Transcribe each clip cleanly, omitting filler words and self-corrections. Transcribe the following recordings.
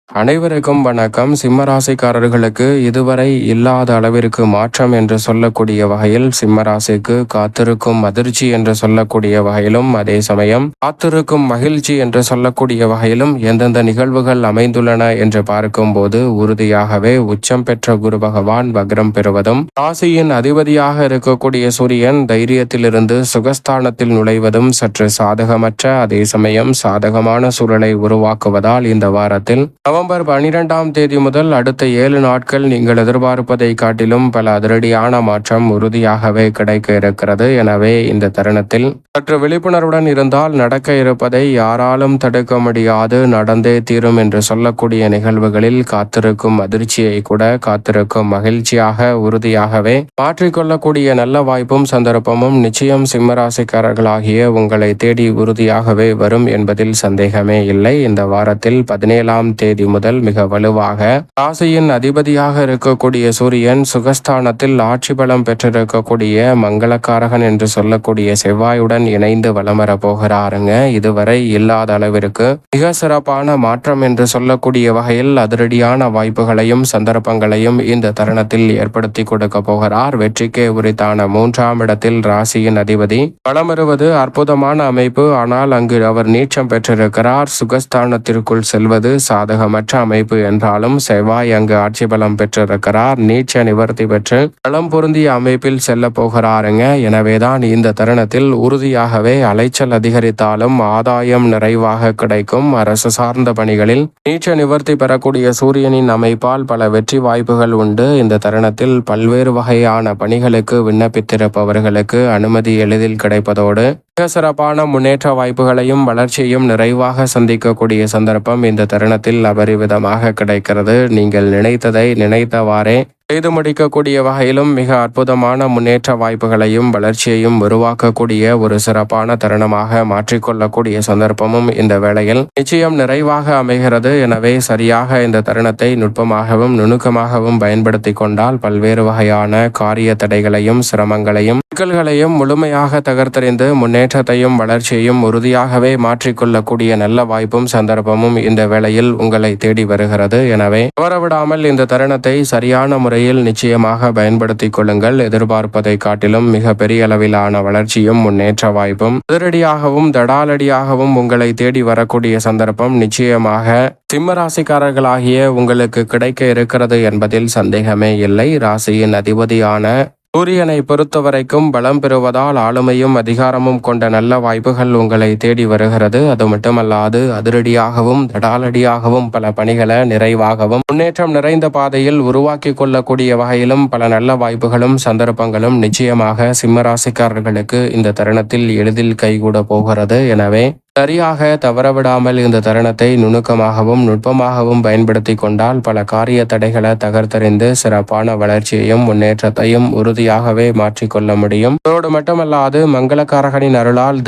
அனைவருக்கும் வணக்கம். சிம்ம ராசிக்காரர்களுக்கு இதுவரை இல்லாத அளவிற்கு மாற்றம் என்று சொல்லக்கூடிய வகையில் சிம்ம ராசிக்கு காத்திருக்கும் அதிர்ச்சி என்று சொல்லக்கூடிய வகையிலும், அதே சமயம் காத்திருக்கும் மகிழ்ச்சி என்று சொல்லக்கூடிய வகையிலும் எந்தெந்த நிகழ்வுகள் அமைந்துள்ளன என்று பார்க்கும்போது, உறுதியாகவே உச்சம் பெற்ற குரு பகவான் வக்ரம் பெறுவதும், ராசியின் அதிபதியாக இருக்கக்கூடிய சூரியன் தைரியத்திலிருந்து சுகஸ்தானத்தில் நுழைவதும் சற்று சாதகமற்ற, அதே சமயம் சாதகமான சூழலை உருவாக்குவதால் இந்த வாரத்தில் நவம்பர் 12ஆம் தேதி முதல் அடுத்த 7 நாட்கள் நீங்கள் எதிர்பார்ப்பதை காட்டிலும் பல அதிரடியான மாற்றம் உறுதியாகவே கிடைக்க இருக்கிறது. எனவே இந்த தருணத்தில் சற்று விழிப்புணர்வுடன் இருந்தால் நடக்க இருப்பதை யாராலும் தடுக்க முடியாது, நடந்தே தீரும் என்று சொல்லக்கூடிய நிகழ்வுகளில் காத்திருக்கும் அதிர்ச்சியை கூட காத்திருக்கும் மகிழ்ச்சியாக உறுதியாகவே மாற்றிக்கொள்ளக்கூடிய நல்ல வாய்ப்பும் சந்தர்ப்பமும் நிச்சயம் சிம்மராசிக்காரர்களாகிய உங்களை தேடி உறுதியாகவே வரும் என்பதில் சந்தேகமே இல்லை. இந்த வாரத்தில் 17ஆம் தேதி முதல் மிக வலுவாக ராசியின் அதிபதியாக இருக்கக்கூடிய சூரியன் சுகஸ்தானத்தில் ஆட்சி பலம் பெற்றிருக்கக்கூடிய மங்களக்காரகன் என்று சொல்லக்கூடிய செவ்வாயுடன் இணைந்து வலம் வர போகிறாருங்க. இதுவரை இல்லாத அளவிற்கு மிக சிறப்பான மாற்றம் என்று சொல்லக்கூடிய வகையில் அதிரடியான வாய்ப்புகளையும் சந்தர்ப்பங்களையும் இந்த தருணத்தில் ஏற்படுத்தி கொடுக்க போகிறார். வெற்றிக்கே உரித்தான 3ஆம் இடத்தில் ராசியின் அதிபதி வலம் வருவது அற்புதமான அமைப்பு. ஆனால் அங்கு அவர் நீச்சம் பெற்றிருக்கிறார். சுகஸ்தானத்திற்குள் செல்வது சாதகமற்ற அமைப்பு என்றாலும் செவ்வாய் அங்கு ஆட்சி பலம் பெற்றிருக்கிறார். நீச்ச நிவர்த்தி பெற்று பலம் பொருந்திய அமைப்பில் செல்ல போகிறாருங்க. எனவேதான் இந்த தருணத்தில் உறுதியாகவே அலைச்சல் அதிகரித்தாலும் ஆதாயம் நிறைவாக கிடைக்கும். அரசு சார்ந்த பணிகளில் நீச்ச நிவர்த்தி பெறக்கூடிய சூரியனின் அமைப்பால் பல வெற்றி வாய்ப்புகள் உண்டு. இந்த தருணத்தில் பல்வேறு வகையான பணிகளுக்கு விண்ணப்பித்திருப்பவர்களுக்கு அனுமதி எளிதில் கிடைப்பதோடு மிக சிறப்பான முன்னேற்ற வாய்ப்புகளையும் வளர்ச்சியையும் நிறைவாக சந்திக்கக்கூடிய சந்தர்ப்பம் இந்த தருணத்தில் அபரிவிதமாக கிடைக்கிறது. நீங்கள் நினைத்ததை நினைத்தவாறே செய்து முடிக்கக்கூடிய வகையிலும் மிக அற்புதமான முன்னேற்ற வாய்ப்புகளையும் வளர்ச்சியையும் உருவாக்கக்கூடிய ஒரு சிறப்பான தருணமாக மாற்றிக்கொள்ளக்கூடிய சந்தர்ப்பமும் இந்த வேளையில் நிச்சயம் நிறைவாக அமைகிறது. எனவே சரியாக இந்த தருணத்தை நுட்பமாகவும் நுணுக்கமாகவும் பயன்படுத்தி கொண்டால் பல்வேறு வகையான காரிய தடைகளையும் சிரமங்களையும் சிக்கல்களையும் முழுமையாக தகர்த்தறிந்து முன்னேற்றத்தையும் வளர்ச்சியையும் உறுதியாகவே மாற்றிக்கொள்ளக்கூடிய நல்ல வாய்ப்பும் சந்தர்ப்பமும் இந்த வேளையில் உங்களை தேடி வருகிறது. எனவே தவறவிடாமல் இந்த தருணத்தை சரியான முறையில் நிச்சயமாக பயன்படுத்திக் கொள்ளுங்கள். எதிர்பார்ப்பதை காட்டிலும் மிக பெரிய அளவிலான வளர்ச்சியும் முன்னேற்ற வாய்ப்பும் அதிரடியாகவும் தடாலடியாகவும் உங்களை தேடி வரக்கூடிய சந்தர்ப்பம் நிச்சயமாக சிம்ம ராசிக்காரர்களாகிய உங்களுக்கு கிடைக்க இருக்கிறது என்பதில் சந்தேகமே இல்லை. ராசியின் அதிபதியான சூரியனை பொறுத்தவரைக்கும் பலம் பெறுவதால் ஆளுமையும் அதிகாரமும் கொண்ட நல்ல வாய்ப்புகள் உங்களை தேடி வருகிறது. அது மட்டுமல்லாது அதிரடியாகவும் தடாலடியாகவும் பல பணிகளை நிறைவாகவும் முன்னேற்றம் நிறைந்த பாதையில் உருவாக்கி கொள்ளக்கூடிய வகையிலும் பல நல்ல வாய்ப்புகளும் சந்தர்ப்பங்களும் நிச்சயமாக சிம்மராசிக்காரர்களுக்கு இந்த தருணத்தில் எளிதில் கைகூட போகிறது. எனவே சரியாக தவறவிடாமல் இந்த தருணத்தை நுணுக்கமாகவும் நுட்பமாகவும் பயன்படுத்தி கொண்டால் பல காரிய தடைகளை தகர்த்தறிந்து சிறப்பான வளர்ச்சியையும் முன்னேற்றத்தையும் உறுதியாகவே மாற்றிக்கொள்ள முடியும். அதோடு மட்டுமல்லாது மங்களக்காரகனின் அருளால்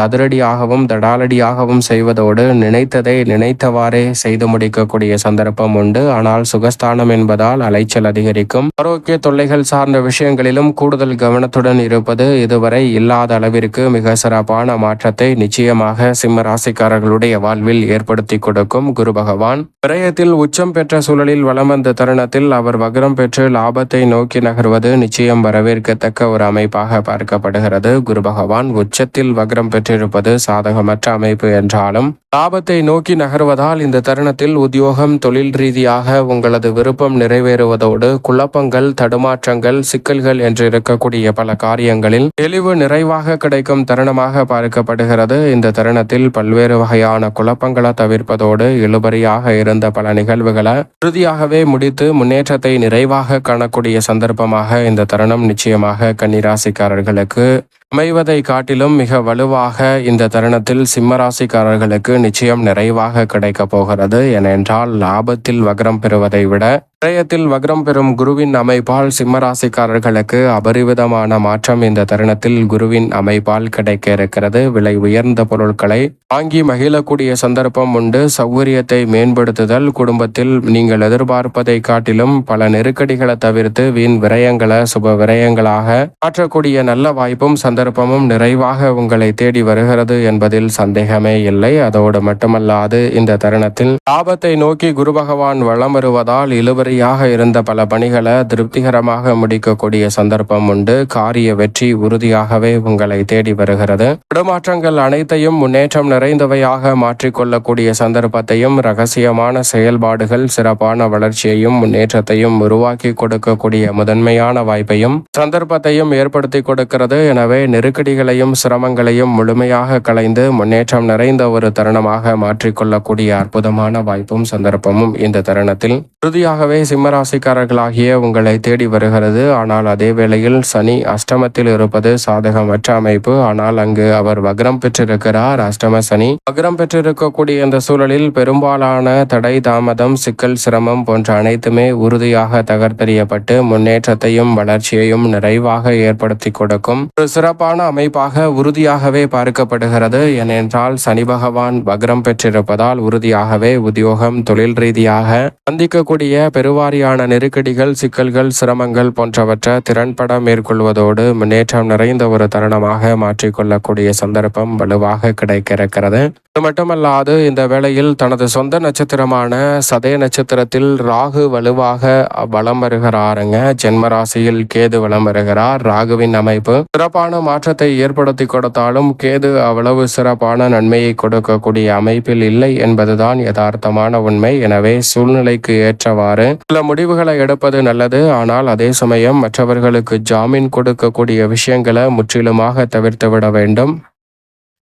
அதிரடியாகவும் தடாலடியாகவும் செய்வதோடு நினைத்ததை நினைத்தவாறே செய்து முடிக்கக்கூடிய சந்தர்ப்பம் உண்டு. ஆனால் சுகஸ்தானம் என்பதால் அலைச்சல் அதிகரிக்கும். ஆரோக்கிய தொல்லைகள் சார்ந்த விஷயங்களிலும் கூடுதல் கவனத்துடன் இருப்பது இதுவரை இல்லாத அளவிற்கு மிக சிறப்பான மாற்றத்தை நிச்சயமாக சிம்ம ராசிக்காரர்களுடைய வாழ்வில் ஏற்படுத்தி கொடுக்கும். குரு பகவான் விரயத்தில் உச்சம் பெற்ற சூழலில் வலம் வந்த தருணத்தில் அவர் வக்ரம் பெற்று லாபத்தை நோக்கி நகர்வது நிச்சயம் வரவேற்கத்தக்க ஒரு அமைப்பாக பார்க்கப்படுகிறது. குரு பகவான் உச்சத்தில் வக்ரம் பெற்றிருப்பது சாதகமற்ற அமைப்பு என்றாலும் லாபத்தை நோக்கி நகர்வதால் இந்த தருணத்தில் உத்தியோகம் தொழில் ரீதியாக உங்களது விருப்பம் நிறைவேறுவதோடு குழப்பங்கள் தடுமாற்றங்கள் சிக்கல்கள் என்று இருக்கக்கூடிய பல காரியங்களில் தெளிவு நிறைவாக கிடைக்கும் தருணமாக பார்க்கப்படுகிறது. இந்த தருணத்தில் பல்வேறு வகையான குழப்பங்களை தவிர்ப்பதோடு இழுபறியாக இருந்த பல நிகழ்வுகளை உறுதியாகவே முடித்து முன்னேற்றத்தை நிறைவாக காணக்கூடிய சந்தர்ப்பமாக இந்த தருணம் நிச்சயமாக கன்னிராசிக்காரர்களுக்கு அமைவதை காட்டிலும் மிக வலுவாக இந்த தருணத்தில் சிம்மராசிக்காரர்களுக்கு நிச்சயம் நிறைவாக கிடைக்க போகிறது. ஏனென்றால் லாபத்தில் வக்ரம் பெறுவதை விட விரயத்தில் வக்ரம் பெறும் குருவின் அமைப்பால் சிம்மராசிக்காரர்களுக்கு அபரிவிதமான மாற்றம் இந்த தருணத்தில் குருவின் அமைப்பால் கிடைக்க இருக்கிறது. விலை உயர்ந்த பொருட்களை வாங்கி மகிழக்கூடிய சந்தர்ப்பம் உண்டு. சௌகரியத்தை மேம்படுத்துதல், குடும்பத்தில் நீங்கள் எதிர்பார்ப்பதை காட்டிலும் பல நெருக்கடிகளை தவிர்த்து வீண் விரயங்களை சுப விரயங்களாக மாற்றக்கூடிய நல்ல வாய்ப்பும் சந்தர்ப்பம் சந்தர்ப்பமும் நிறைவாக உங்களை தேடி வருகிறது என்பதில் சந்தேகமே இல்லை. அதோடு மட்டுமல்லாது இந்த தருணத்தில் லாபத்தை நோக்கி குரு பகவான் வலம் வருவதால் இழுபறியாக இருந்த பல பணிகளை திருப்திகரமாக முடிக்கக்கூடிய சந்தர்ப்பம் உண்டு. காரிய வெற்றி உறுதியாகவே உங்களை தேடி வருகிறது. இடமாற்றங்கள் அனைத்தையும் முன்னேற்றம் நிறைந்தவையாக மாற்றிக்கொள்ளக்கூடிய சந்தர்ப்பத்தையும் ரகசியமான செயல்பாடுகள் சிறப்பான வளர்ச்சியையும் முன்னேற்றத்தையும் உருவாக்கி கொடுக்கக்கூடிய முதன்மையான வாய்ப்பையும் சந்தர்ப்பத்தையும் ஏற்படுத்தி கொடுக்கிறது. எனவே நெருக்கடிகளையும் சிரமங்களையும் முழுமையாக களைந்து முன்னேற்றம் நிறைந்த ஒரு தருணமாக மாற்றிக்கொள்ளக்கூடிய அற்புதமான வாய்ப்பும் சந்தர்ப்பமும் இந்த தருணத்தில் உறுதியாகவே சிம்மராசிக்காரர்களாகிய உங்களை தேடி வருகிறது. ஆனால் அதே வேளையில் சனி அஷ்டமத்தில் இருப்பது சாதகமற்ற அமைப்பு. ஆனால் அங்கு அவர் வக்ரம் பெற்றிருக்கிறார். அஷ்டம சனி வக்ரம் பெற்றிருக்கக்கூடிய இந்த சூழலில் பெரும்பாலான தடை தாமதம் சிக்கல் சிரமம் போன்ற அனைத்துமே உறுதியாக தகர்த்தெறியப்பட்டு முன்னேற்றத்தையும் வளர்ச்சியையும் நிறைவாக ஏற்படுத்தி கொடுக்கும் ஒரு சிறப்பான அமைப்பாக உறுதியாகவே பார்க்கப்படுகிறது. ஏனென்றால் சனி பகவான் வக்ரம் பெற்றிருப்பதால் உறுதியாகவே உத்தியோகம் தொழில் ரீதியாக சந்திக்கக்கூடிய பெருவாரியான நெருக்கடிகள் சிக்கல்கள் சிரமங்கள் போன்றவற்றை திறன்பட மேற்கொள்வதோடு முன்னேற்றம் நிறைந்த ஒரு தருணமாக மாற்றிக்கொள்ளக்கூடிய சந்தர்ப்பம் வலுவாக கிடைக்க இருக்கிறது. இது மட்டுமல்லாது இந்த வேளையில் தனது சொந்த நட்சத்திரமான சதய நட்சத்திரத்தில் ராகு வலுவாக வலம் வருகிறாருங்க. ஜென்மராசியில் கேது வலம் வருகிறார். ராகுவின் அமைப்பு சிறப்பான மாற்றத்தை ஏற்படுத்தி கொடுத்தாலும் கேது அவ்வளவு சிறப்பான நன்மையை கொடுக்கக்கூடிய அமைப்பில் இல்லை என்பதுதான் யதார்த்தமான உண்மை. எனவே சூழ்நிலைக்கு ஏற்றவாறு சில முடிவுகளை எடுப்பது நல்லது. ஆனால் அதே சமயம் மற்றவர்களுக்கு ஜாமீன் கொடுக்கக்கூடிய விஷயங்களை முற்றிலுமாக தவிர்த்துவிட வேண்டும்.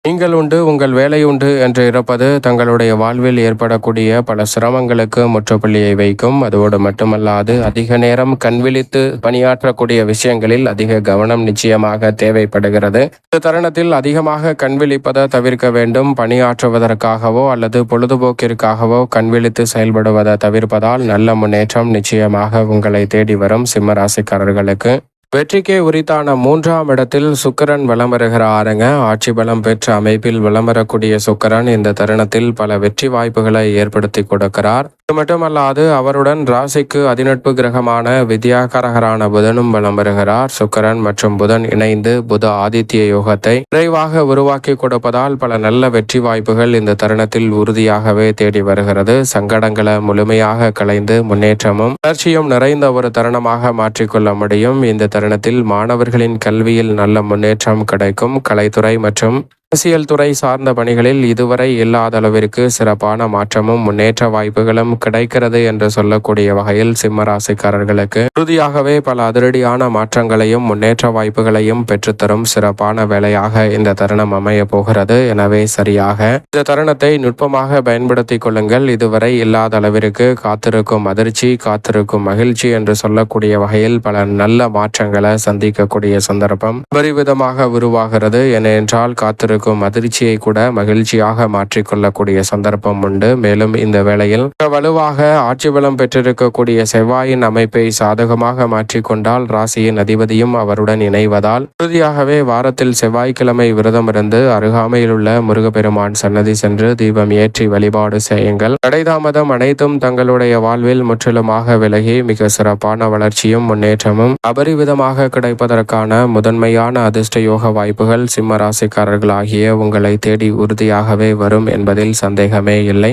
நீங்கள் உண்டு உங்கள் வேலை உண்டு என்று இருப்பது தங்களுடைய வாழ்வில் ஏற்படக்கூடிய பல சிரமங்களுக்கு முற்றுப்புள்ளியை வைக்கும். அதோடு மட்டுமல்லாது அதிக நேரம் கண்விழித்து பணியாற்றக்கூடிய விஷயங்களில் அதிக கவனம் நிச்சயமாக தேவைப்படுகிறது. இந்த தருணத்தில் அதிகமாக கண்விழிப்பதை தவிர்க்க வேண்டும். பணியாற்றுவதற்காகவோ அல்லது பொழுதுபோக்கிற்காகவோ கண்விழித்து செயல்படுவதை தவிர்ப்பதால் நல்ல முன்னேற்றம் நிச்சயமாக உங்களை தேடி வரும். சிம்மராசிக்காரர்களுக்கு வெற்றிக்கே உரித்தான 3ஆம் இடத்தில் சுக்கிரன் வலம் வருகிறாருங்க. ஆட்சி பலம் பெற்ற அமைப்பில் வலம் வரக்கூடிய சுக்கிரன் இந்த தருணத்தில் பல வெற்றி வாய்ப்புகளை ஏற்படுத்தி கொடுக்கிறார். இது மட்டுமல்லாது அவருடன் ராசிக்கு அதிநட்பு கிரகமான வித்யாகாரகரான புதனும் வலம் வருகிறார். சுக்கிரன் மற்றும் புதன் இணைந்து புத ஆதித்ய யோகத்தை விரைவாக உருவாக்கி கொடுப்பதால் பல நல்ல வெற்றி வாய்ப்புகள் இந்த தருணத்தில் உறுதியாகவே தேடி வருகிறது. சங்கடங்களை முழுமையாக களைந்து முன்னேற்றமும் வளர்ச்சியும் நிறைந்த ஒரு தருணமாக மாற்றிக்கொள்ள முடியும். இந்த தருணத்தில் மாணவர்களின் கல்வியில் நல்ல முன்னேற்றம் கிடைக்கும். கலைத்துறை மற்றும் அரசியல் துறை சார்ந்த பணிகளில் இதுவரை இல்லாத அளவிற்கு சிறப்பான மாற்றமும் முன்னேற்ற வாய்ப்புகளும் கிடைக்கிறது என்று சொல்லக்கூடிய வகையில் சிம்மராசிக்காரர்களுக்கு உறுதியாகவே பல அதிரடியான மாற்றங்களையும் முன்னேற்ற வாய்ப்புகளையும் பெற்றுத்தரும் சிறப்பான வேலையாக இந்த தருணம் அமைய போகிறது. எனவே சரியாக இந்த தருணத்தை நுட்பமாக பயன்படுத்தி கொள்ளுங்கள். இதுவரை இல்லாத அளவிற்கு காத்திருக்கும் அதிர்ச்சி காத்திருக்கும் மகிழ்ச்சி என்று சொல்லக்கூடிய வகையில் பல நல்ல மாற்றங்களை சந்திக்கக்கூடிய சந்தர்ப்பம் பரிவிதமாக உருவாகிறது. ஏனென்றால் காத்திருக்கும் அதிர்ச்சியை கூட மகிழ்ச்சியாக மாற்றிக்கொள்ளக்கூடிய சந்தர்ப்பம் உண்டு. மேலும் இந்த வேளையில் வலுவாக ஆட்சி பலம் பெற்றிருக்கக்கூடிய செவ்வாயின் அமைப்பை சாதகமாக மாற்றிக்கொண்டால் ராசியின் அதிபதியும் அவருடன் இணைவதால் உறுதியாகவே வாரத்தில் செவ்வாய்க்கிழமை விரதம் இருந்து அருகாமையில் உள்ள முருகப்பெருமான் சன்னதி சென்று தீபம் ஏற்றி வழிபாடு செய்யுங்கள். தடைதாமதம் அனைத்தும் தங்களுடைய வாழ்வில் முற்றிலுமாக விலகி மிக சிறப்பான வளர்ச்சியும் முன்னேற்றமும் அபரிவிதமாக கிடைப்பதற்கான முதன்மையான அதிர்ஷ்ட யோக வாய்ப்புகள் சிம்ம ராசிக்காரர்களாகிய உங்களை தேடி உறுதியாகவே வரும் என்பதில் சந்தேகமே இல்லை.